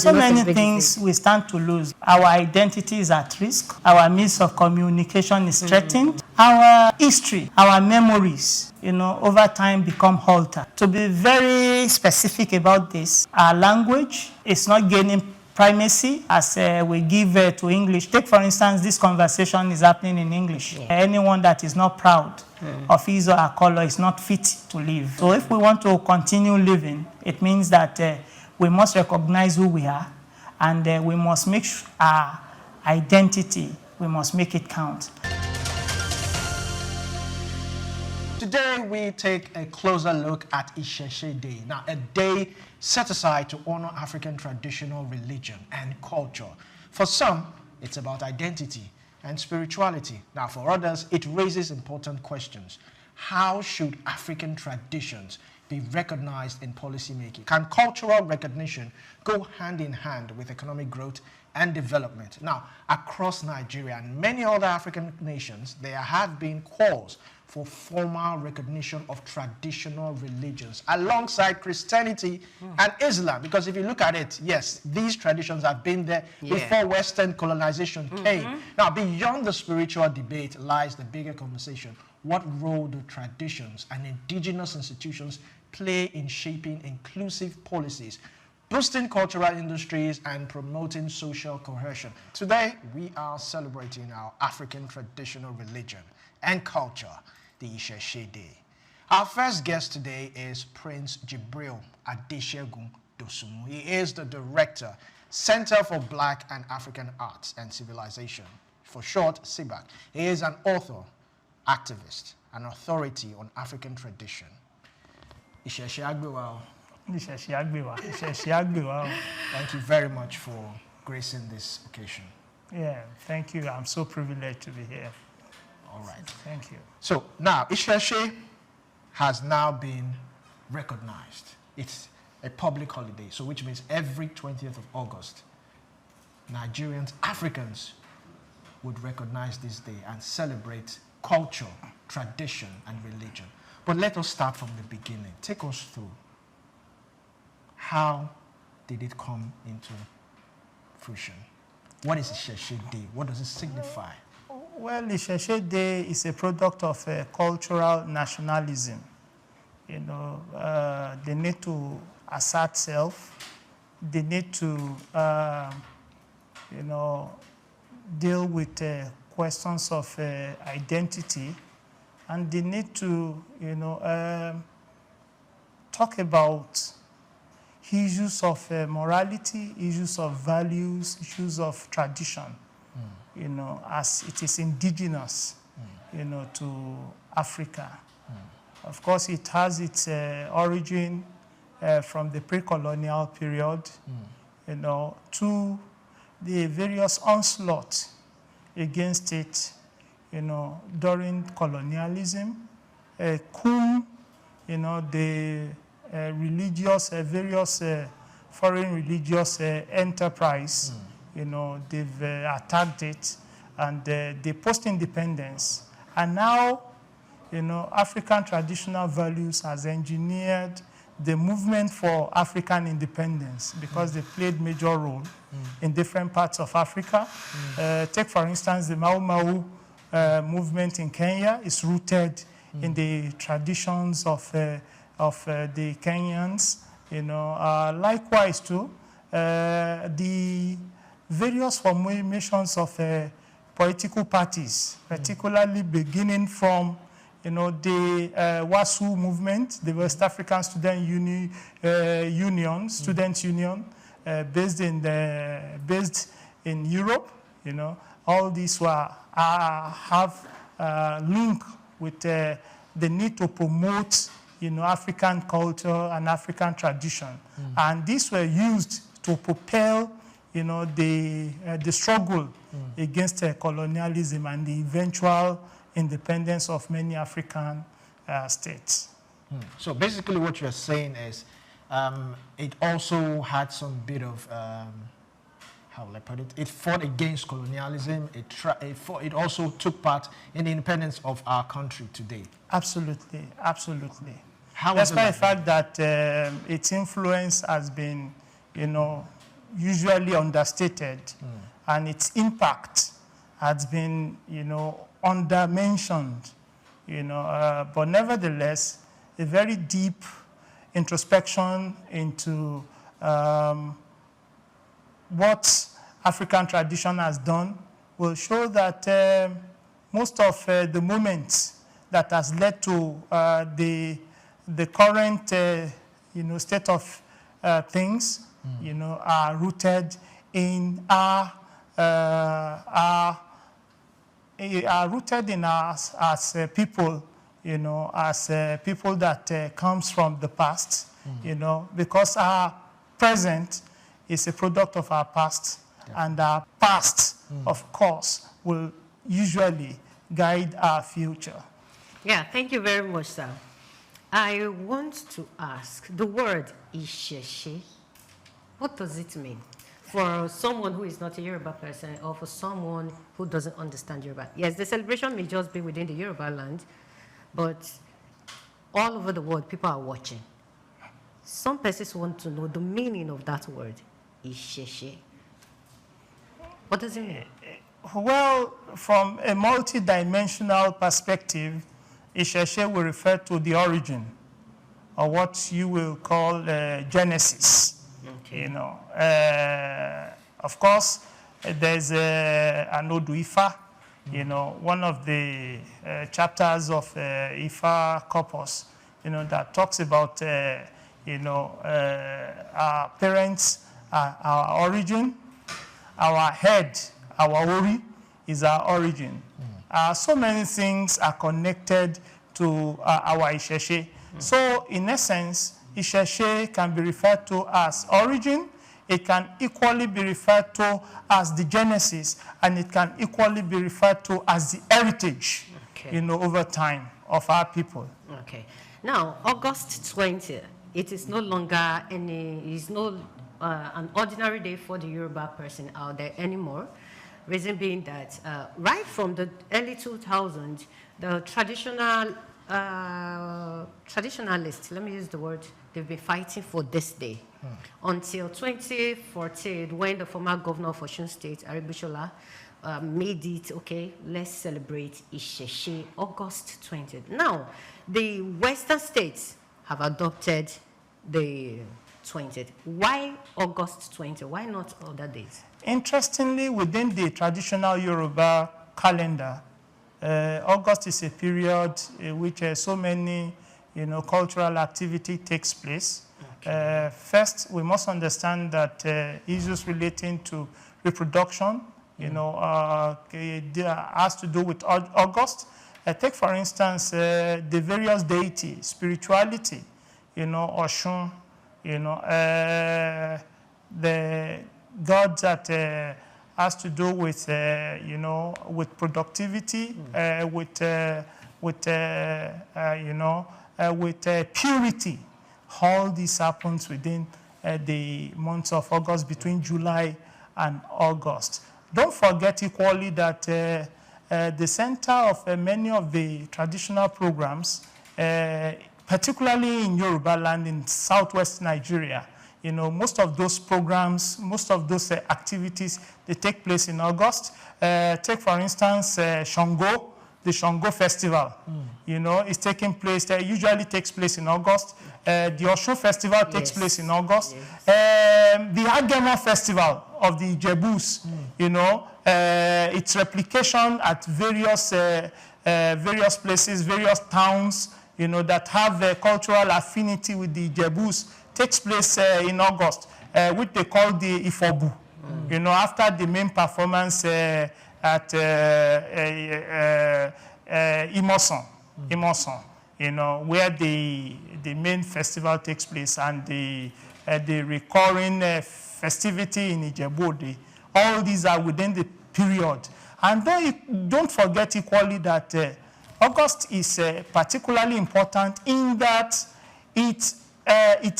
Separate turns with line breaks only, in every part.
so many things we stand to lose. Our identity is at risk. Our means of communication is threatened. Our history, our memories, over time become altered. To be very specific about this, our language is not gaining primacy as we give to English. Take, for instance, this conversation is happening in English. Yeah. Anyone that is not proud of his or her color is not fit to live. So if we want to continue living, it means that we must recognize who we are, and we must make our identity, we must make it count.
Today, we take a closer look at Isheshe Day. Now, a day set aside to honor African traditional religion and culture. For some, it's about identity and spirituality. Now, for others, it raises important questions. How should African traditions be recognized in policymaking? Can cultural recognition go hand in hand with economic growth and development? Now, across Nigeria and many other African nations, there have been calls for formal recognition of traditional religions alongside Christianity and Islam. Because if you look at it, yes, these traditions have been there before Western colonization came. Now, beyond the spiritual debate lies the bigger conversation. What role do traditions and indigenous institutions play in shaping inclusive policies, boosting cultural industries, and promoting social cohesion? Today, we are celebrating our African traditional religion and culture, the Isheshe Day. Our first guest today is Prince Jubril Adesegun. He is the director, Center for Black and African Arts and Civilization, for short, CBAC. He is an author, activist, an authority on African tradition. Isheshe Agbewa.
Isheshe Agbewa. Isheshe Agbewa.
Thank you very much for gracing this occasion.
Yeah, thank you. I'm so privileged to be here.
All right.
Thank you.
So now, Isheshe has now been recognized. It's a public holiday, so which means every 20th of August, Nigerians, Africans would recognize this day and celebrate culture, tradition, and religion. But let us start from the beginning. Take us through. How did it come into fruition? What is Isheshe Day? What does it signify?
Well, Isheshe Day is a product of cultural nationalism. They need to assert self. They need to, deal with questions of identity, and they need to, talk about issues of morality, issues of values, issues of tradition. As it is indigenous, to Africa. Of course, it has its origin from the pre-colonial period, to the various onslaughts against it, during colonialism, the religious, various foreign religious enterprise. They've attacked it, and the post-independence. And now, African traditional values has engineered the movement for African independence because they played major role in different parts of Africa. Take, for instance, the Mau Mau movement in Kenya is rooted in the traditions of the Kenyans. Likewise, too, the various formations of political parties, particularly beginning from, the WASU movement, the West African Student Union, Student Union, based in Europe. All these have link with the need to promote, African culture and African tradition, and these were used to propel the struggle against colonialism and the eventual independence of many African states.
So basically what you're saying is it also had some bit of, how will I put it? It fought against colonialism. It also took part in the independence of our country today.
Absolutely, absolutely.
How
despite the fact that its influence has been, usually understated, and its impact has been, under-mentioned, but nevertheless, a very deep introspection into what African tradition has done will show that most of the moments that has led to the current state of things are rooted in us as people, as people that comes from the past, because our present is a product of our past, and our past, of course, will usually guide our future.
Yeah, thank you very much, sir. I want to ask, the word Isheshe, what does it mean? For someone who is not a Yoruba person, or for someone who doesn't understand Yoruba. Yes, the celebration may just be within the Yoruba land, but all over the world, people are watching. Some persons want to know the meaning of that word, Isheshe. What does it mean?
Well, from a multidimensional perspective, Isheshe will refer to the origin, or what you will call Genesis. Okay. Of course, there's an Odu Ifa, one of the chapters of Ifa corpus, that talks about, our parents, our origin, our head, our ori is our origin. So many things are connected to our Isheshe. So in essence, Isheshe can be referred to as origin, it can equally be referred to as the genesis, and it can equally be referred to as the heritage, over time of our people.
Okay. Now, August 20th, it is no longer an ordinary day for the Yoruba person out there anymore. Reason being that right from the early 2000s, the traditionalists, let me use the word, they've been fighting for this day. Until 2014, when the former governor of Osun State, Aribishola, made it, okay, let's celebrate Isheshe, August 20th. Now, the Western states have adopted the 20th. Why August 20th? Why not other days?
Interestingly, within the traditional Yoruba calendar, August is a period in which so many, cultural activity takes place. Okay. First, we must understand that issues relating to reproduction, has to do with August. Take, for instance, the various deities, spirituality, Oshun, the gods that has to do with, with productivity, with purity. All this happens within the months of August, between July and August. Don't forget equally that the center of many of the traditional programs, particularly in Yoruba land in southwest Nigeria, most of those programs, most of those activities, they take place in August. Take, for instance, Shango, the Shango Festival. It's taking place, usually takes place in August. The Osun Festival takes place in August. The Agema Festival of the Ijebus, its replication at various places, various towns, that have a cultural affinity with the Ijebus, takes place in August, which they call the Ifobu. After the main performance at Imoson, where the main festival takes place, and the recurring festivity in Ijebu. All these are within the period. And don't forget equally that August is particularly important in that it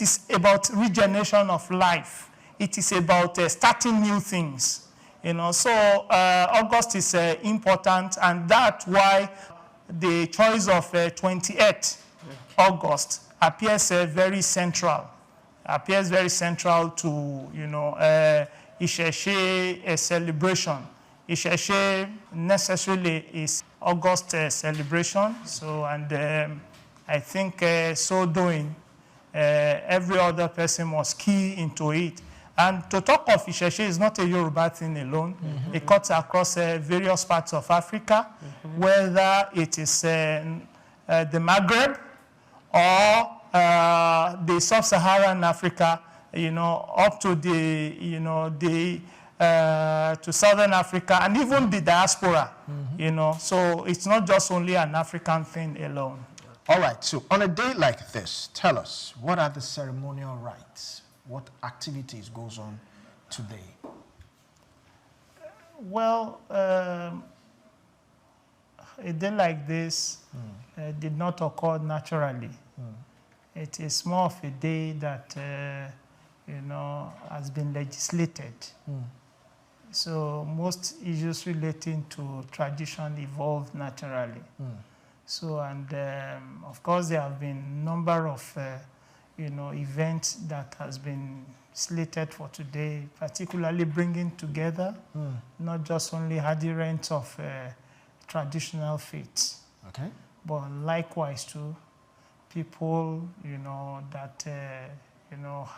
is about regeneration of life. It is about starting new things. So August is important, and that's why the choice of 28th August appears very central appears very central to, Isheshe celebration. Isheshe necessarily is August celebration. So, and I think so doing, every other person must key into it. And to talk of Isheshe is not a Yoruba thing alone. It cuts across various parts of Africa, whether it is the Maghreb or the sub-Saharan Africa, up to the, to Southern Africa, and even the diaspora, So it's not just only an African thing alone.
All right, so on a day like this, tell us, what are the ceremonial rites? What activities goes on today?
Well, a day like this did not occur naturally. It is more of a day that, has been legislated. So most issues relating to tradition evolve naturally. So, and of course, there have been a number of, events that has been slated for today, particularly bringing together not just only adherents of traditional faiths, but likewise too, people, that,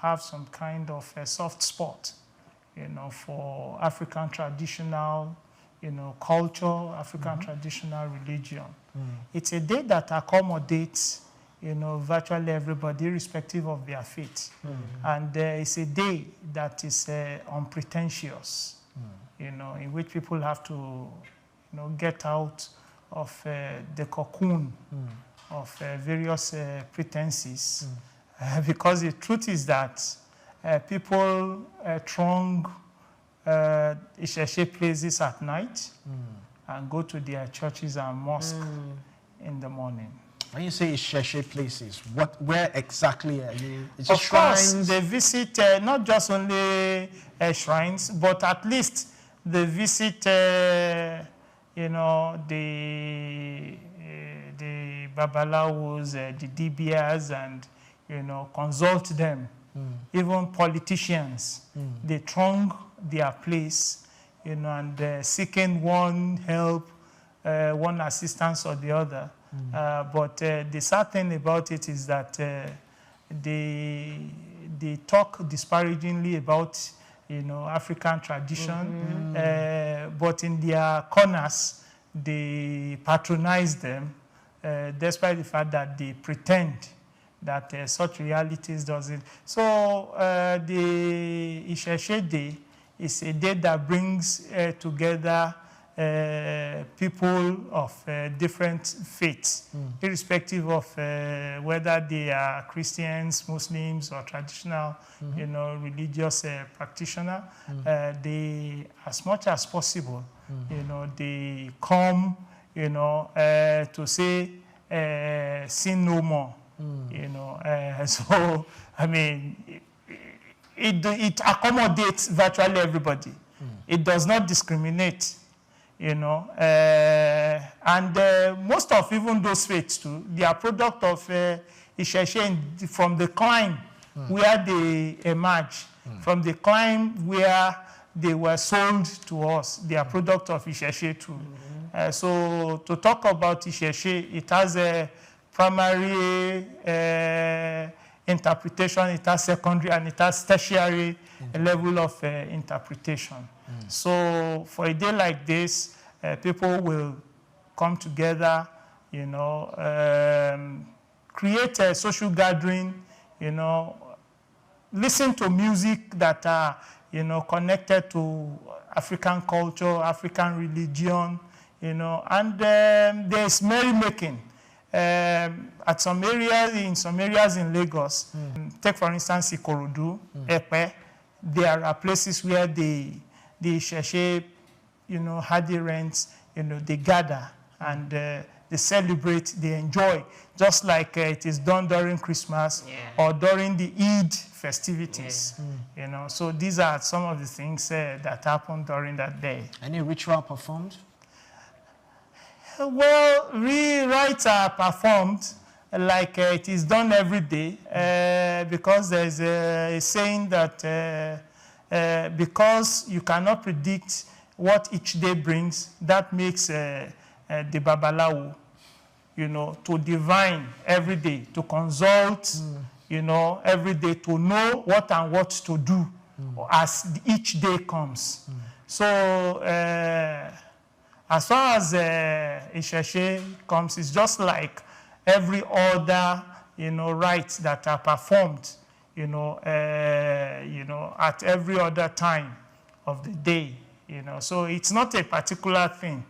have some kind of a soft spot, for African traditional, culture, African traditional religion. It's a day that accommodates, virtually everybody, irrespective of their faith. And it's a day that is unpretentious, in which people have to, get out of the cocoon of various pretenses. Because the truth is that people throng Isheshe places at night and go to their churches and mosques in the morning.
When you say Isheshe places, where exactly are you? Is
Of
it
course,
shrines?
they visit not just only shrines, but at least they visit, the babalawos, the dibias, and consult them. Even politicians, they throng their place, and seeking one help, one assistance or the other. But the sad thing about it is that they talk disparagingly about African tradition, but in their corners they patronize them, despite the fact that they pretend that such realities doesn't. So the Isheshe Day is a day that brings together people of different faiths, irrespective of whether they are Christians, Muslims, or traditional, religious practitioner. They, as much as possible, they come, to say, sin no more. So I mean, it accommodates virtually everybody. It does not discriminate. And most of even those faiths too, they are product of Isheshe from the climb where they emerge, from the climb where they were sold to us. They are product of Isheshe too. So to talk about Isheshe, it has a primary interpretation, it has secondary, and it has tertiary level of interpretation. So for a day like this, people will come together, create a social gathering, listen to music that are, connected to African culture, African religion, and there's merrymaking. At some areas, in in Lagos, take for instance Ikorodu, Epe, there are places where the Isheshe, adherents, they gather and they celebrate, they enjoy, just like it is done during Christmas or during the Eid festivities. So these are some of the things that happen during that day.
Any ritual performed?
Well, rewrites are performed like it is done every day, because there's a saying that because you cannot predict what each day brings, that makes the babalawo, to divine every day, to consult, every day, to know what and what to do as each day comes. So as far as Isheshe comes, it's just like every other, rites that are performed, at every other time of the day, So it's not a particular thing,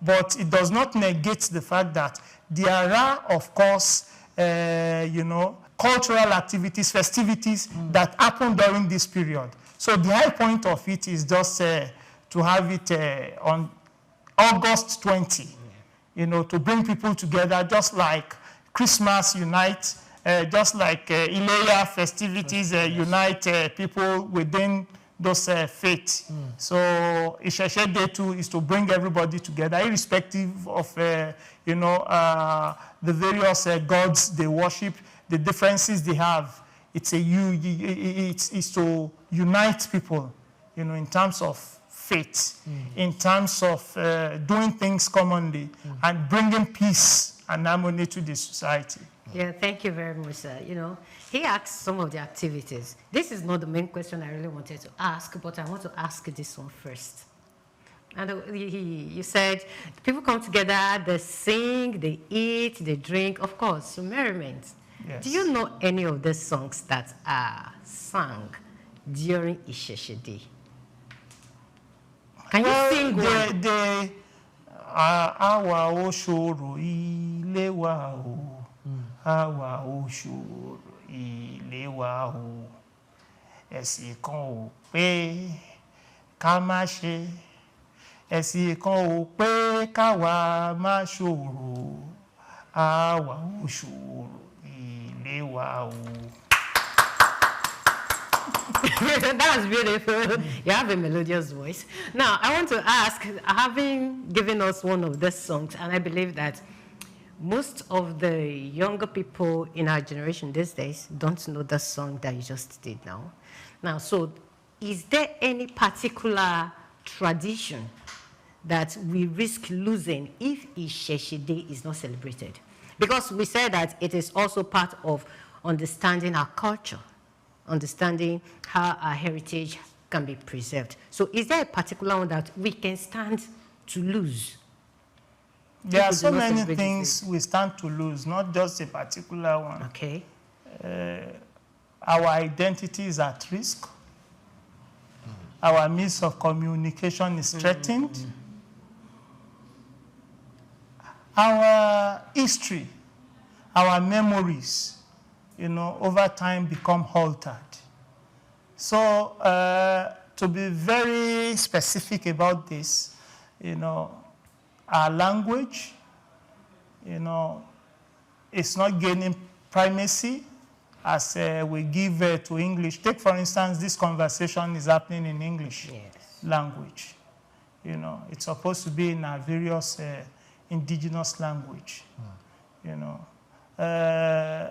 but it does not negate the fact that there are, of course, cultural activities, festivities that happen during this period. So the high point of it is just to have it on August 20, to bring people together, just like Christmas unite, just like Ileya festivities unite people within those faiths. So Isheshe Day too is to bring everybody together, irrespective of the various gods they worship, the differences they have. It's to unite people, in terms of faith, in terms of doing things commonly, and bringing peace and harmony to the society.
Yeah, thank you very much, sir. He asked some of the activities. This is not the main question I really wanted to ask, but I want to ask this one first. And you said people come together, they sing, they eat, they drink, of course, so merriment.
Yes.
Do you know any of the songs that are sung during Isheshe Day? Can you sing one?
Awa oshoro ile wa o. Awa oshoro ile wa o. Ẹ̀sìn kan ò pé ká má ṣe. Ẹ̀sìn kan ò pé káwa má ṣòro. Awa oshoro ile wa o.
That's beautiful. You have a melodious voice. Now, I want to ask, having given us one of these songs, and I believe that most of the younger people in our generation these days don't know the song that you just did now. Now, so is there any particular tradition that we risk losing if Isheshe Day is not celebrated? Because we said that it is also part of understanding our culture, understanding how our heritage can be preserved. So is there a particular one that we can stand to lose?
There are so many things we stand to lose, not just a particular one.
Okay.
Our identity is at risk. Our means of communication is threatened. Our history, our memories, over time become altered. So to be very specific about this, our language, it's not gaining primacy as we give to English. Take, for instance, this conversation is happening in English language. It's supposed to be in our various indigenous language.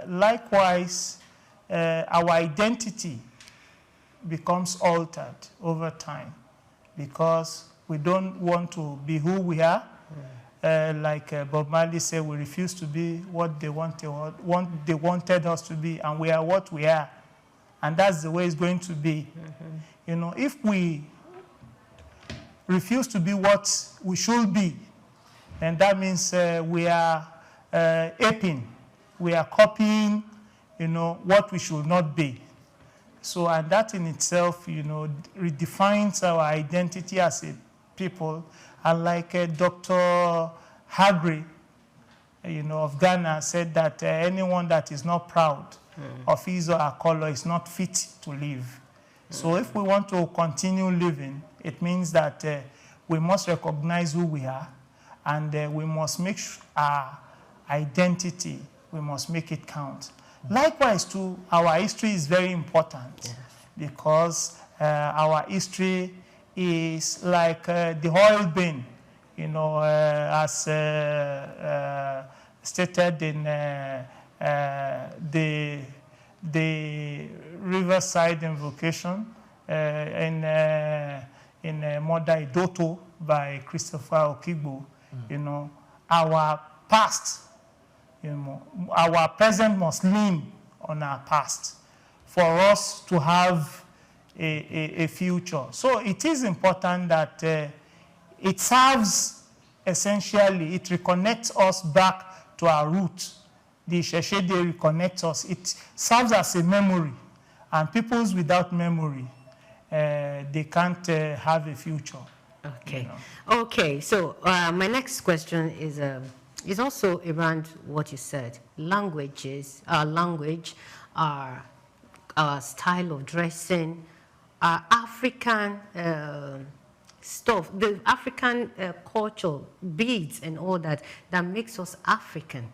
Likewise, our identity becomes altered over time because we don't want to be who we are. Like Bob Marley said, we refuse to be what they wanted us to be, and we are what we are. And that's the way it's going to be. If we refuse to be what we should be, then that means we are aping, we are copying, what we should not be. So, and that in itself, redefines our identity as a people. And like Dr. Hagri, of Ghana said that anyone that is not proud of his or her color is not fit to live. So if we want to continue living, it means that we must recognize who we are, and we must make our identity, we must make it count. Likewise, too, our history is very important because our history is like the oil bin, as stated in the Riverside Invocation in Mother Idoto by Christopher Okigbo. You know, our past, you know, our present must lean on our past for us to have a future. So it is important that it serves, essentially, it reconnects us back to our roots. The Isheshe Day reconnects us. It serves as a memory, and peoples without memory, they can't have a future.
Okay.
You know.
Okay. So my next question is also around what you said. Languages, our language, our style of dressing, our African stuff, the African culture, beads, and all that makes us African.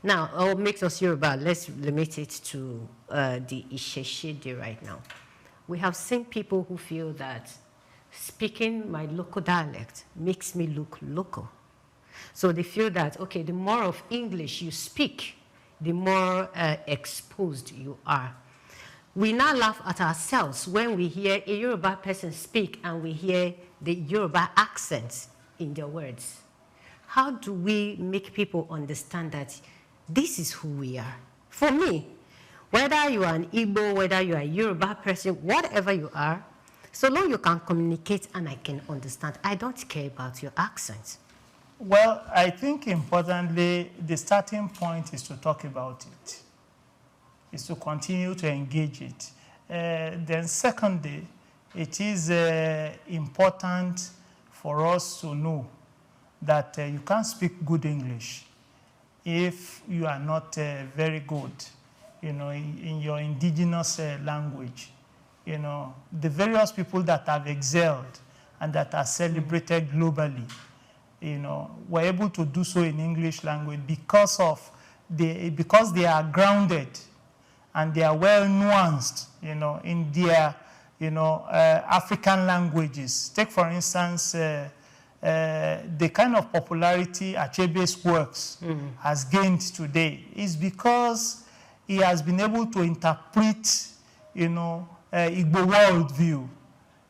Now, or makes us Yoruba. Let's limit it to the Isheshe Day right now. We have seen people who feel that speaking my local dialect makes me look local. So they feel that, okay, the more of English you speak, the more exposed you are. We now laugh at ourselves when we hear a Yoruba person speak and we hear the Yoruba accent in their words. How do we make people understand that this is who we are? For me, whether you are an Igbo, whether you are a Yoruba person, whatever you are, so long you can communicate and I can understand, I don't care about your accent.
Well, I think importantly, the starting point is to talk about it, is to continue to engage it. Then secondly, it is important for us to know that you can't speak good English if you are not very good, you know, in your indigenous language. You know, the various people that have excelled and that are celebrated globally, you know, were able to do so in English language because they are grounded and they are well nuanced, you know, in their, you know, African languages. Take, for instance, the kind of popularity Achebe's works has gained today is because he has been able to interpret, you know, Igbo worldview,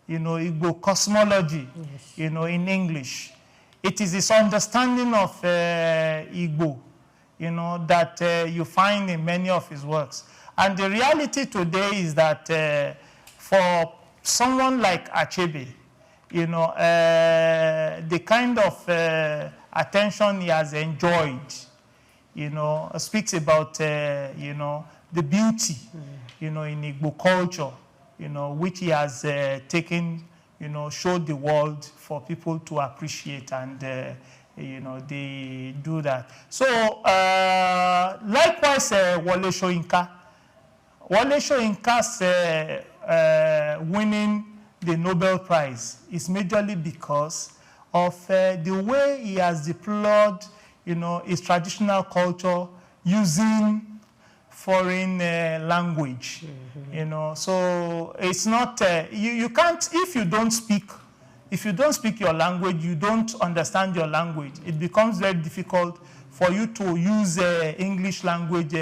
you know, Igbo cosmology, yes, you know, in English. It is his understanding of Igbo, you know, that you find in many of his works. And the reality today is that for someone like Achebe, you know, the kind of attention he has enjoyed, you know, speaks about, you know, the beauty, you know, in Igbo culture, you know, which he has taken, you know, showed the world for people to appreciate, and, you know, they do that. So, likewise, Wole Soyinka. Wole Soyinka's winning the Nobel Prize is majorly because of the way he has deployed, you know, his traditional culture using foreign language, you know. So it's not, you can't, if you don't speak your language, you don't understand your language, it becomes very difficult for you to use English language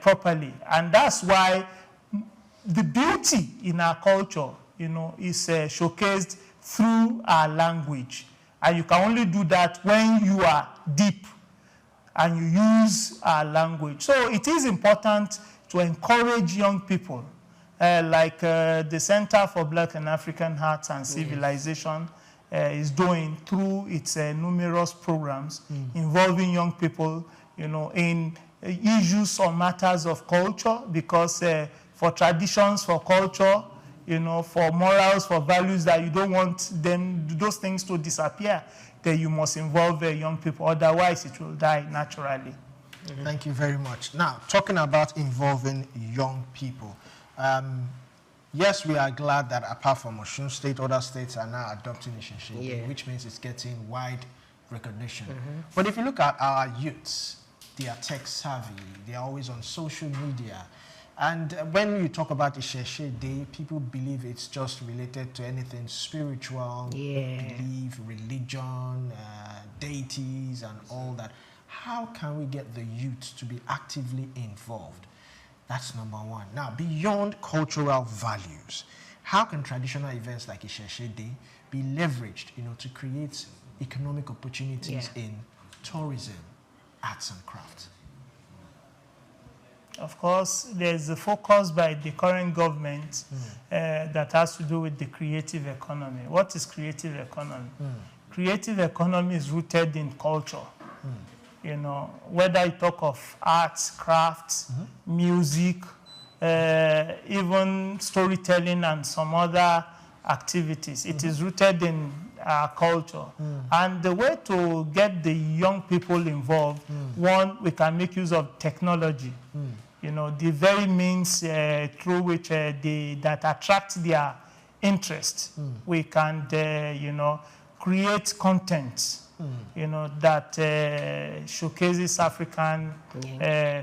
properly. And that's why the beauty in our culture, you know, is showcased through our language. And you can only do that when you are deep and you use our language. So it is important to encourage young people, like the Center for Black and African Arts and Civilization is doing through its numerous programs involving young people, you know, in issues or matters of culture, because for traditions, for culture, you know, for morals, for values that you don't want them, those things to disappear, then you must involve young people. Otherwise, it will die naturally.
Thank you very much. Now, talking about involving young people, yes, we are glad that apart from Osun State, other states are now adopting Isheshe, which means it's getting wide recognition. But if you look at our youths, they are tech savvy, they are always on social media. And when you talk about Isheshe Day, people believe it's just related to anything spiritual, belief, religion, deities, and all that. how can we get the youth to be actively involved? That's number one. Now, beyond cultural values, how can traditional events like Isheshe Day be leveraged, to create economic opportunities in tourism, arts and crafts?
Of course, there's a focus by the current government that has to do with the creative economy. What is creative economy? Creative economy is rooted in culture. Whether you talk of arts, crafts, music, even storytelling and some other activities. It is rooted in our culture. And the way to get the young people involved, one, we can make use of technology. The very means through which that attract their interest. We can, create content, that showcases African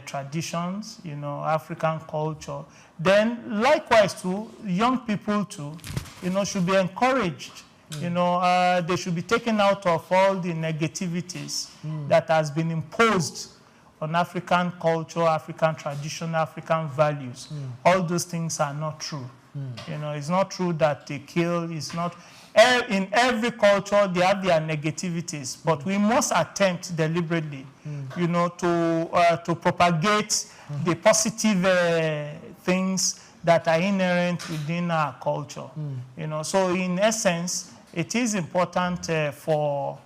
traditions, African culture. Then, likewise, too, young people too, should be encouraged. They should be taken out of all the negativities that has been imposed on African culture, African tradition, African values. All those things are not true. It's not true that they kill. It's not. In every culture, they have their negativities, but we must attempt deliberately, to propagate the positive things that are inherent within our culture. So in essence, it is important for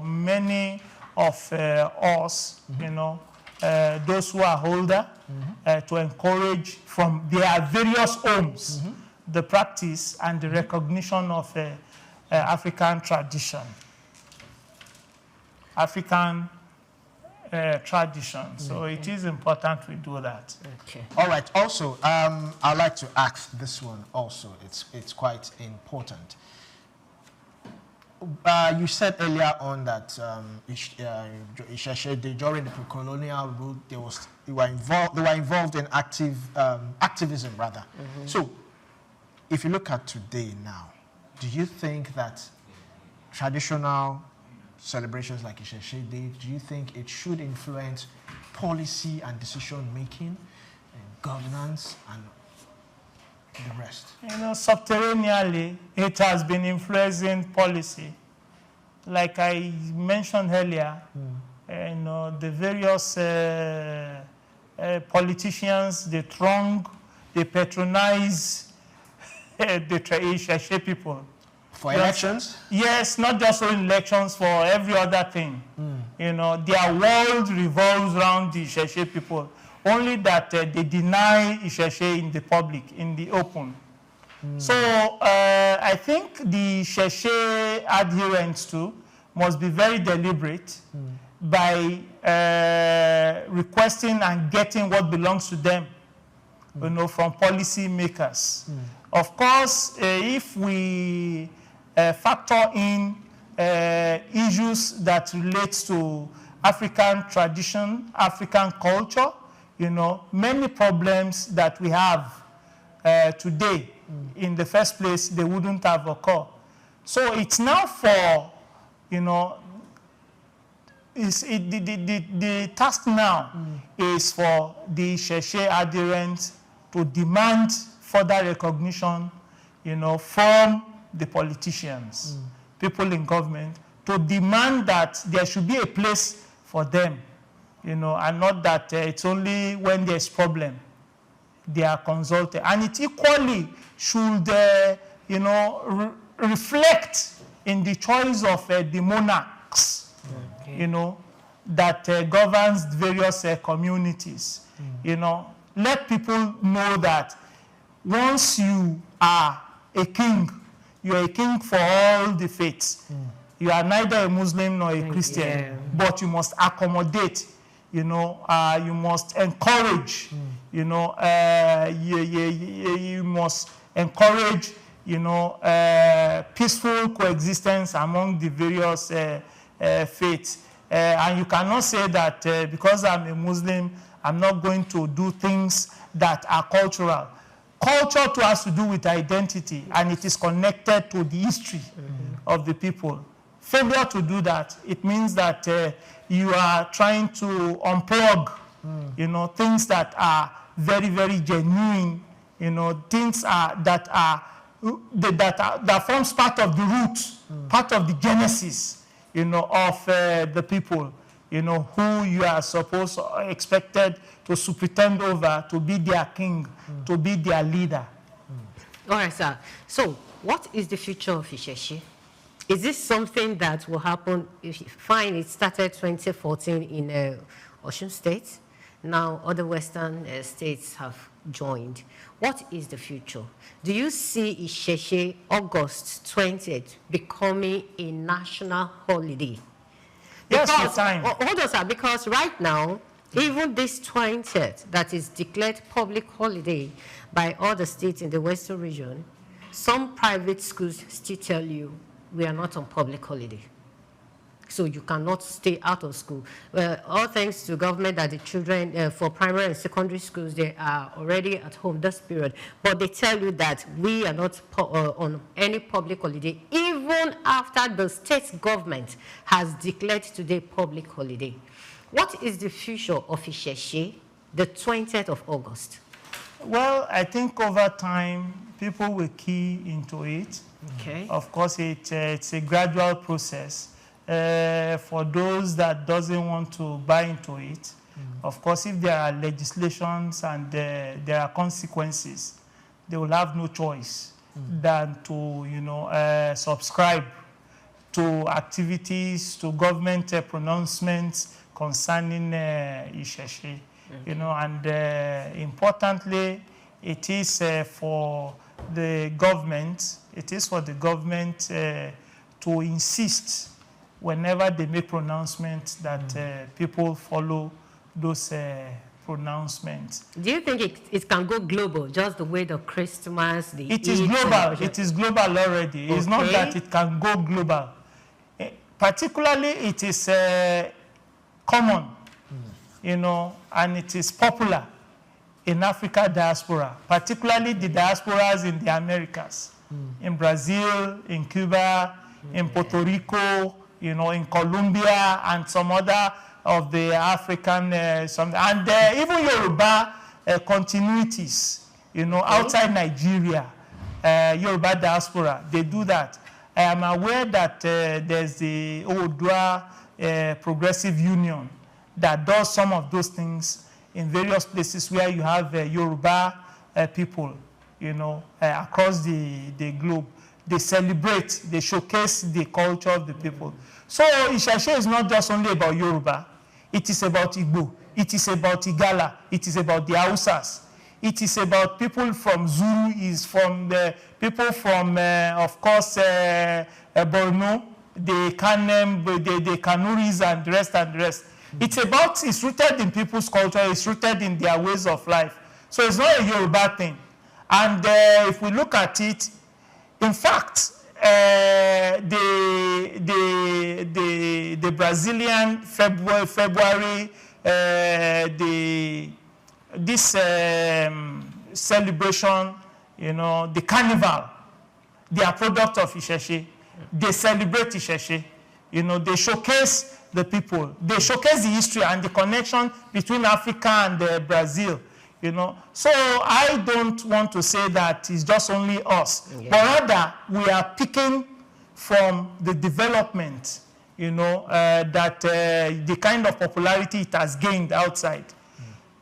many of us, those who are older, to encourage from their various homes the practice and the recognition of African tradition. So it is important we do that.
Okay. All right. Also, I'd like to ask this one also. It's quite important. You said earlier on that Isheshe Day, during the pre-colonial rule, they were involved in activism rather. So, if you look at today now, do you think that traditional celebrations like Isheshe Day, do you think it should influence policy and decision making and governance and the rest?
Subterraneously, it has been influencing policy. Like I mentioned earlier, the various politicians, they patronize the Isheshe people.
For elections?
Yes, not just for elections, for every other thing. Their world revolves around the Isheshe people. Only that they deny Isheshe in the public, in the open. So I think the Isheshe adherents too must be very deliberate by requesting and getting what belongs to them, from policy makers. Of course, if we factor in issues that relate to African tradition, African culture, many problems that we have today, in the first place, they wouldn't have occurred. So it's now for, the task now is for the Isheshe adherents to demand further recognition, from the politicians, people in government, to demand that there should be a place for them, and not that it's only when there's problem they are consulted. And it equally should, reflect in the choice of the monarchs, that governs various communities. Let people know that once you are a king, you are a king for all the faiths. You are neither a Muslim nor a Christian, but you must accommodate, you must encourage, you must encourage, peaceful coexistence among the various faiths. And you cannot say that because I'm a Muslim, I'm not going to do things that are cultural. Culture too has to do with identity, and it is connected to the history of the people. failure to do that, it means that you are trying to unplug, you know, things that are very, very genuine, you know, things that forms part of the root, part of the genesis, you know, of the people, you know, who you are supposed, expected to superintend over, to be their king, to be their leader.
All right, sir. So, what is the future of Isheshe? Is this something that will happen? Fine, it started 2014 in Osun State. Now, other Western states have joined. What is the future? Do you see Isheshe August 20th becoming a national holiday?
Yes,
Because,
with time.
hold on, sir, because right now, even this 20th that is declared public holiday by all the states in the Western region, some private schools still tell you we are not on public holiday. So you cannot stay out of school. All thanks to government that the children for primary and secondary schools, they are already at home this period. But they tell you that we are not on any public holiday, even after the state government has declared today public holiday. What is the future of Isheshe, the 20th of August?
Well, I think over time, people will key into it.
Okay.
Of course, it's a gradual process. For those that doesn't want to buy into it, of course, if there are legislations and there are consequences, they will have no choice than to, you know, subscribe to activities, to government pronouncements concerning Isheshe. You know, and importantly, it is for the government. It is for the government to insist whenever they make pronouncements that people follow those pronouncements.
Do you think it can go global, just the way the Christmas, the
It is global. It is global already. Okay. It's not that it can go global. Particularly, it is common, you know, and it is popular in Africa diaspora, particularly the diasporas in the Americas, in Brazil, in Cuba, in Puerto Rico, you know, in Colombia, and some other of the African, and even Yoruba continuities, you know, outside Nigeria, Yoruba diaspora, they do that. I am aware that there's the Oodua Progressive Union that does some of those things in various places where you have Yoruba people, you know, across the globe. They celebrate, they showcase the culture of the people. So Isheshe is not just only about Yoruba. It is about Igbo. It is about Igala. It is about the Hausas. It is about people from Zulu, is from the people from, of course, Borno, the Kanem, the Kanuris, and the rest and the rest. It's rooted in people's culture. It's rooted in their ways of life. So it's not a Yoruba thing. And if we look at it, in fact, the Brazilian February, this celebration, you know, the carnival, they are product of Isheshe. They celebrate Isheshe. You know, they showcase the people. They showcase the history and the connection between Africa and Brazil. You know, so I don't want to say that it's just only us, but rather we are picking from the development, you know, that the kind of popularity it has gained outside.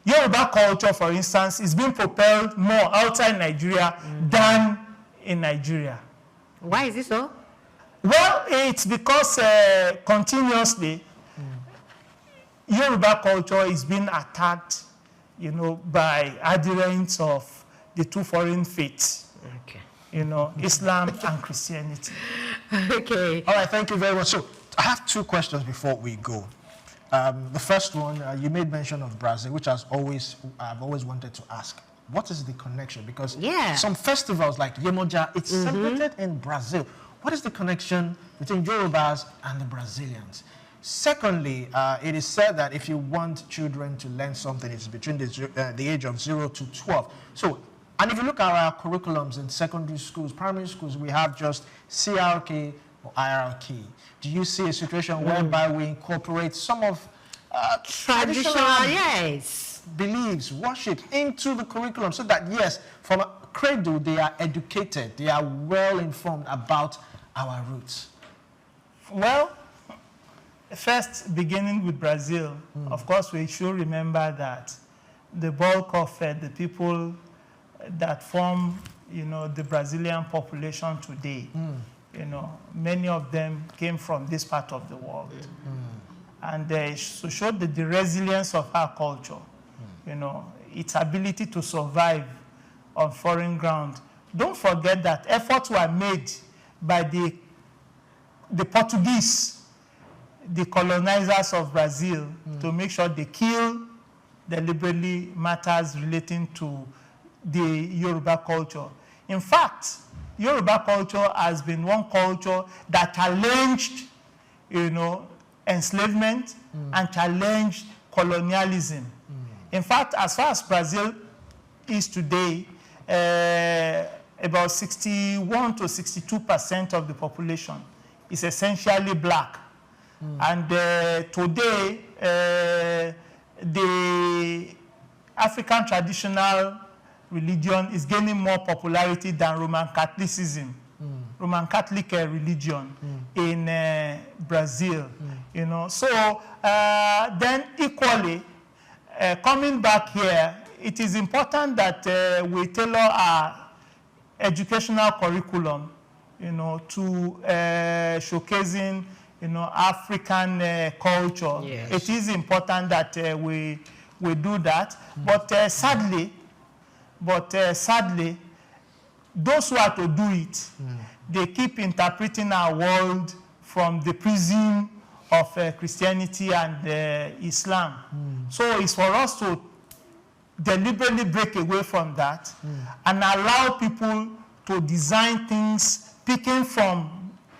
Yoruba culture, for instance, is being propelled more outside Nigeria than in Nigeria.
Why is this so?
Well, it's because continuously Yoruba culture is being attacked, you know, by adherents of the two foreign faiths, you know, Islam and Christianity.
Okay.
All right, thank you very much. So I have two questions before we go. The first one, you made mention of Brazil, which I've always wanted to ask. What is the connection? Because some festivals like Yemoja, it's celebrated in Brazil. What is the connection between Yorubas and the Brazilians? Secondly, it is said that if you want children to learn something, it's between the age of 0 to 12. So, and if you look at our curriculums in secondary schools, primary schools, we have just CRK or hierarchy? Do you see a situation whereby we incorporate some of
Traditional, yes.
beliefs, worship into the curriculum so that, yes, from a cradle, they are educated, they are well informed about our roots?
Well, first, beginning with Brazil, of course, we should remember that the bulk of the people that form, the Brazilian population today, many of them came from this part of the world. And to show the resilience of our culture, its ability to survive on foreign ground. Don't forget that efforts were made by the Portuguese, the colonizers of Brazil, to make sure they kill deliberately matters relating to the Yoruba culture. In fact, Yoruba culture has been one culture that challenged, enslavement and challenged colonialism. In fact, as far as Brazil is today, about 61 to 62% of the population is essentially black. And today, the African traditional religion is gaining more popularity than Roman Catholicism, Roman Catholic religion in Brazil. So then equally, coming back here, it is important that we tailor our educational curriculum, to showcasing, African culture.
Yes.
It is important that we do that. But sadly, those who are to do it, they keep interpreting our world from the prism of Christianity and Islam. So it's for us to deliberately break away from that and allow people to design things picking from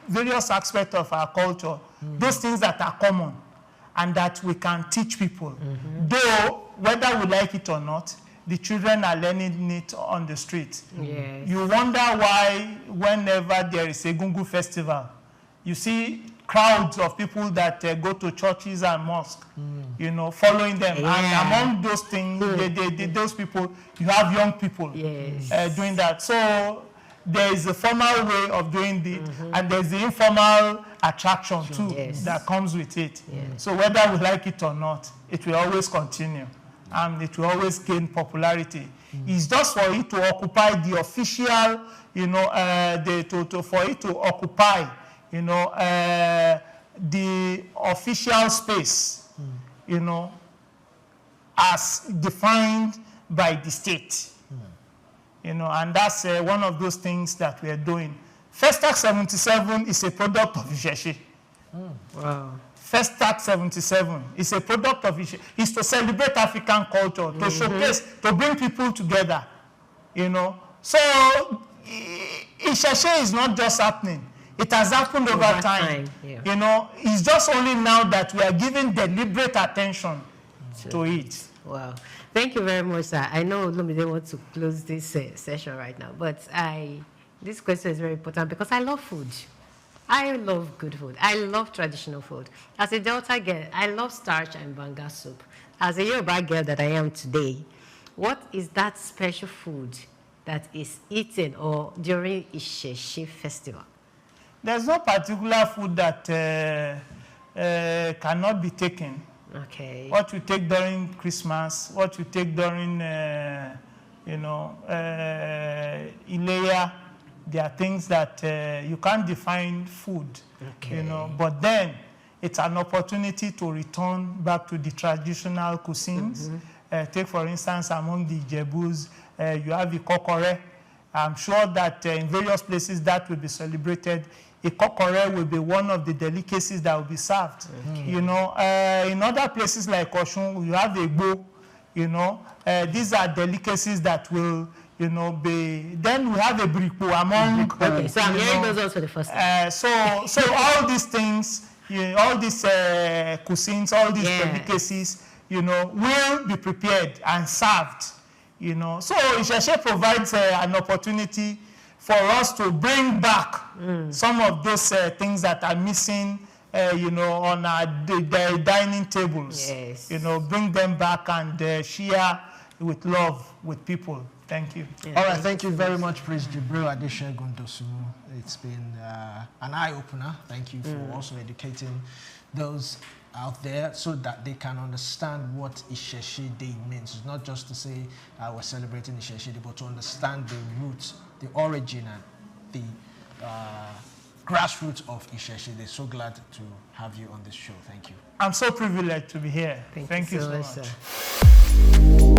various aspects of our culture, those things that are common and that we can teach people. Though, whether we like it or not, the children are learning it on the street.
Yes.
You wonder why whenever there is a Gungu festival, you see crowds of people that go to churches and mosques, following them.
Yeah.
And among those things, those people, you have young people doing that. So there is a formal way of doing it, and there's the informal attraction too that comes with it. So whether we like it or not, it will always continue. And it will always gain popularity. It's just for it to occupy the official, for it to occupy, the official space, as defined by the state. And that's one of those things that we are doing. Festac 77 is a product of Isheshe.
Wow.
Festac 77 is a product of Isheshe. It's to celebrate African culture, to showcase, to bring people together. So Isheshe is not just happening. It has happened over time. It's just only now that we are giving deliberate attention to it.
Wow. Thank you very much, sir. I know Olumide wants to close this session right now, but this question is very important because I love food. I love good food. I love traditional food. As a Delta girl, I love starch and banga soup. As a Yoruba girl that I am today, what is that special food that is eaten or during Isheshe festival?
There's no particular food that cannot be taken.
Okay.
What you take during Christmas, what you take during, Ileya, there are things that you can't define food, but then it's an opportunity to return back to the traditional cuisines. Take, for instance, among the Ijebus, you have the kokore. I'm sure that in various places that will be celebrated. A kokore will be one of the delicacies that will be served. In other places like Oshun, you have Egbo. These are delicacies that will, be. Then we have a bripo among.
Okay, so I'm hearing those also the first time.
So all these things, all these cuisines, all these delicacies, will be prepared and served. So Isheshe provides an opportunity for us to bring back some of those things that are missing, on our dining tables.
Yes.
Bring them back and share with love with people. Thank you.
Yeah, all right, thank you very much, Prince Jubril Adesegun. It's been an eye-opener. Thank you for also educating those out there so that they can understand what Isheshe Day means. It's not just to say we're celebrating Isheshe Day, but to understand the roots, the origin, and the grassroots of Isheshe Day. So glad to have you on this show. Thank you.
I'm so privileged to be here.
Thank you so
much.
Sir.